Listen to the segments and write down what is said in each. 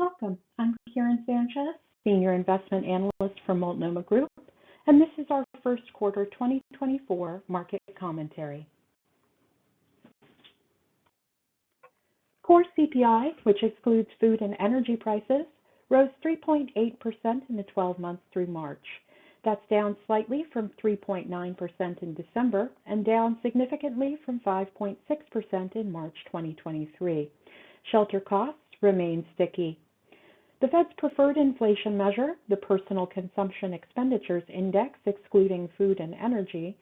Welcome. I'm Karen Sanchez, Senior Investment Analyst for Multnomah Group, and this is our first quarter 2024 market commentary. Core CPI, which excludes food and energy prices, rose 3.8% in the 12 months through March. That's down slightly from 3.9% in December and down significantly from 5.6% in March 2023. Shelter costs remain sticky. The Fed's preferred inflation measure, the Personal Consumption Expenditures Index, excluding food and energy,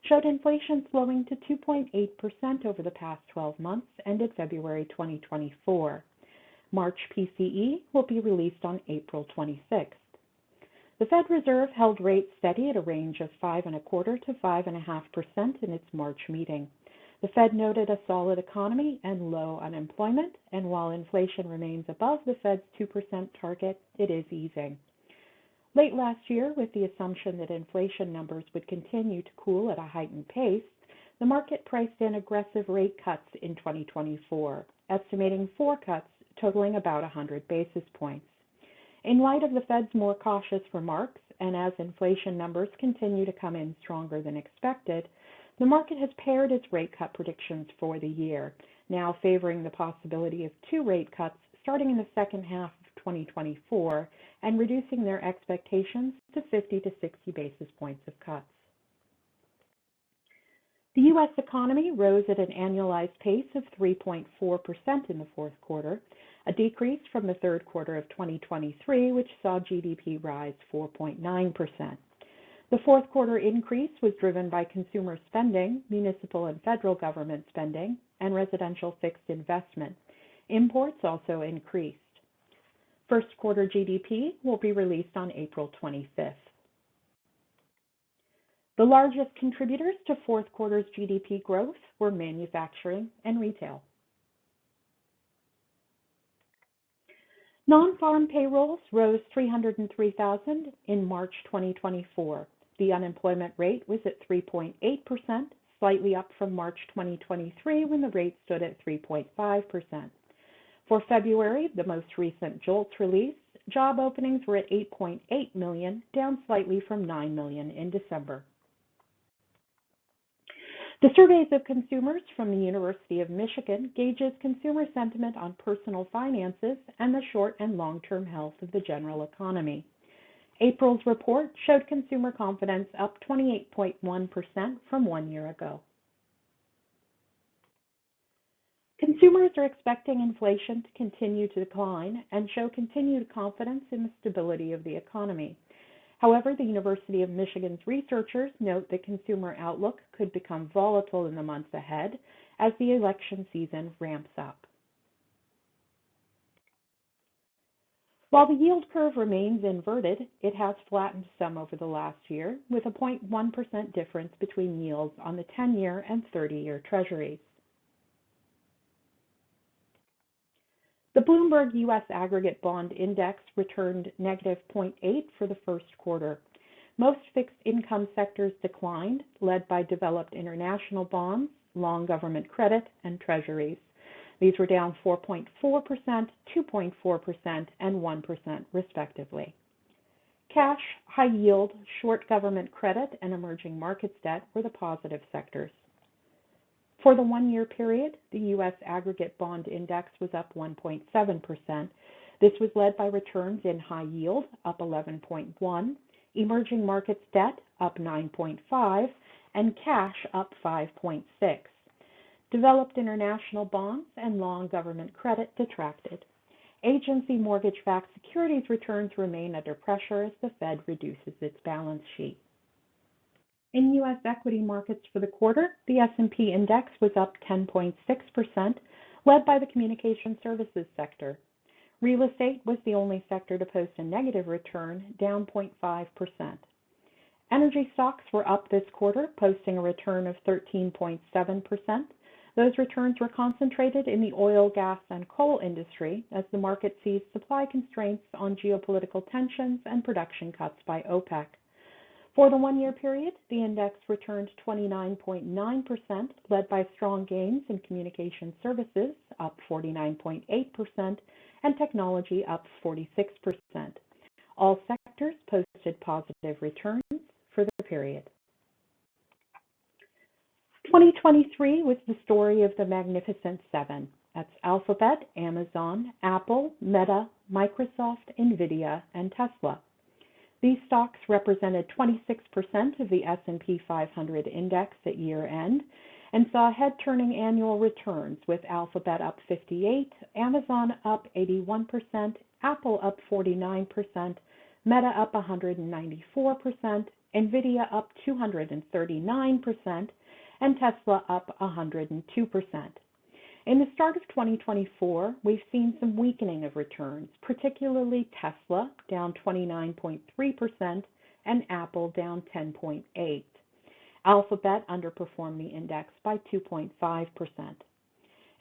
showed inflation slowing to 2.8% over the past 12 months, ended February 2024. March PCE will be released on April 26th. The Fed Reserve held rates steady at a range of 5.25% to 5.5% in its March meeting. The Fed noted a solid economy and low unemployment, and while inflation remains above the Fed's 2% target, it is easing. Late last year, with the assumption that inflation numbers would continue to cool at a heightened pace, the market priced in aggressive rate cuts in 2024, estimating 4 cuts totaling about 100 basis points. In light of the Fed's more cautious remarks, and as inflation numbers continue to come in stronger than expected, the market has pared its rate cut predictions for the year, now favoring the possibility of 2 rate cuts starting in the second half of 2024 and reducing their expectations to 50 to 60 basis points of cuts. The U.S. economy rose at an annualized pace of 3.4% in the fourth quarter, a decrease from the third quarter of 2023, which saw GDP rise 4.9%. The fourth quarter increase was driven by consumer spending, municipal and federal government spending, and residential fixed investment. Imports also increased. First quarter GDP will be released on April 25th. The largest contributors to fourth quarter's GDP growth were manufacturing and retail. Non-farm payrolls rose 303,000 in March 2024. The unemployment rate was at 3.8%, slightly up from March 2023 when the rate stood at 3.5%. For February, the most recent JOLTS release, job openings were at 8.8 million, down slightly from 9 million in December. The surveys of consumers from the University of Michigan gauges consumer sentiment on personal finances and the short and long-term health of the general economy. April's report showed consumer confidence up 28.1% from 1 year ago. Consumers are expecting inflation to continue to decline and show continued confidence in the stability of the economy. However, the University of Michigan's researchers note that consumer outlook could become volatile in the months ahead as the election season ramps up. While the yield curve remains inverted, it has flattened some over the last year, with a 0.1% difference between yields on the 10-year and 30-year treasuries. The Bloomberg U.S. Aggregate Bond Index returned negative 0.8 for the first quarter. Most fixed income sectors declined, led by developed international bonds, long government credit, and treasuries. These were down 4.4%, 2.4%, and 1% respectively. Cash, high yield, short government credit, and emerging markets debt were the positive sectors. For the 1-year period, the U.S. Aggregate Bond Index was up 1.7%. This was led by returns in high yield, up 11.1%, emerging markets debt, up 9.5%, and cash, up 5.6%. Developed international bonds and long government credit detracted. Agency mortgage-backed securities returns remain under pressure as the Fed reduces its balance sheet. In U.S. equity markets for the quarter, the S&P index was up 10.6%, led by the communication services sector. Real estate was the only sector to post a negative return, down 0.5%. Energy stocks were up this quarter, posting a return of 13.7%. Those returns were concentrated in the oil, gas, and coal industry as the market sees supply constraints on geopolitical tensions and production cuts by OPEC. For the 1-year period, the index returned 29.9%, led by strong gains in communication services, up 49.8%, and technology up 46%. All sectors posted positive returns for the period. 2023 was the story of the Magnificent Seven. That's Alphabet, Amazon, Apple, Meta, Microsoft, NVIDIA, and Tesla. These stocks represented 26% of the S&P 500 index at year-end and saw head-turning annual returns, with Alphabet up 58%, Amazon up 81%, Apple up 49%, Meta up 194%, NVIDIA up 239%, and Tesla up 102%. In the start of 2024, we've seen some weakening of returns, particularly Tesla down 29.3% and Apple down 10.8%. Alphabet underperformed the index by 2.5%.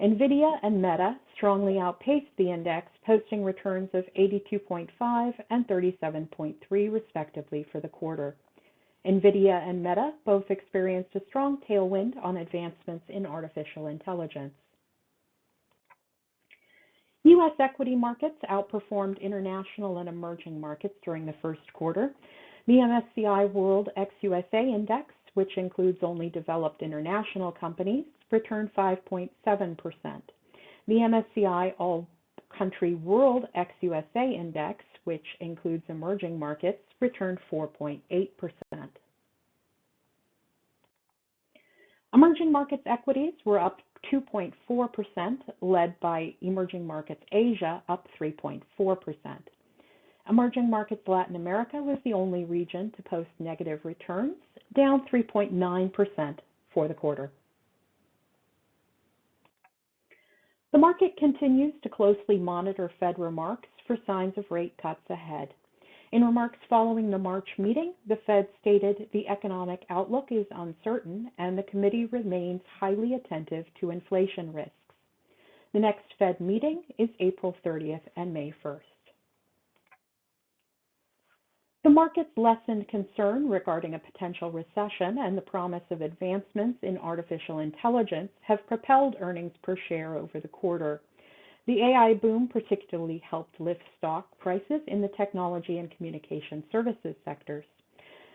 NVIDIA and Meta strongly outpaced the index, posting returns of 82.5% and 37.3% respectively for the quarter. NVIDIA and Meta both experienced a strong tailwind on advancements in artificial intelligence. U.S. equity markets outperformed international and emerging markets during the first quarter. The MSCI World ex-USA Index, which includes only developed international companies, returned 5.7%. The MSCI All-Country World ex-USA Index, which includes emerging markets, returned 4.8%. Emerging markets equities were up 2.4%, led by emerging markets Asia, up 3.4%. Emerging markets Latin America was the only region to post negative returns, down 3.9% for the quarter. The market continues to closely monitor Fed remarks for signs of rate cuts ahead. In remarks following the March meeting, the Fed stated the economic outlook is uncertain and the committee remains highly attentive to inflation risks. The next Fed meeting is April 30th and May 1st. The market's lessened concern regarding a potential recession and the promise of advancements in artificial intelligence have propelled earnings per share over the quarter. The AI boom particularly helped lift stock prices in the technology and communication services sectors.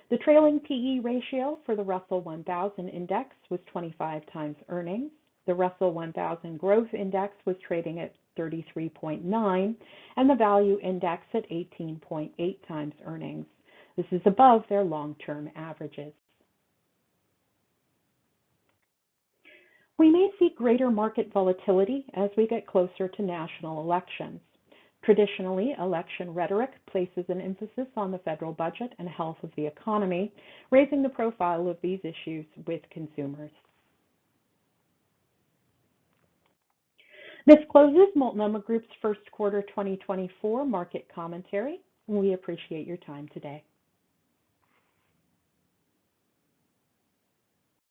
The trailing PE ratio for the Russell 1000 index was 25 times earnings. The Russell 1000 Growth Index was trading at 33.9, and the Value Index at 18.8 times earnings. This is above their long-term averages. We may see greater market volatility as we get closer to national elections. Traditionally, election rhetoric places an emphasis on the federal budget and health of the economy, raising the profile of these issues with consumers. This closes Multnomah Group's first quarter 2024 market commentary. We appreciate your time today.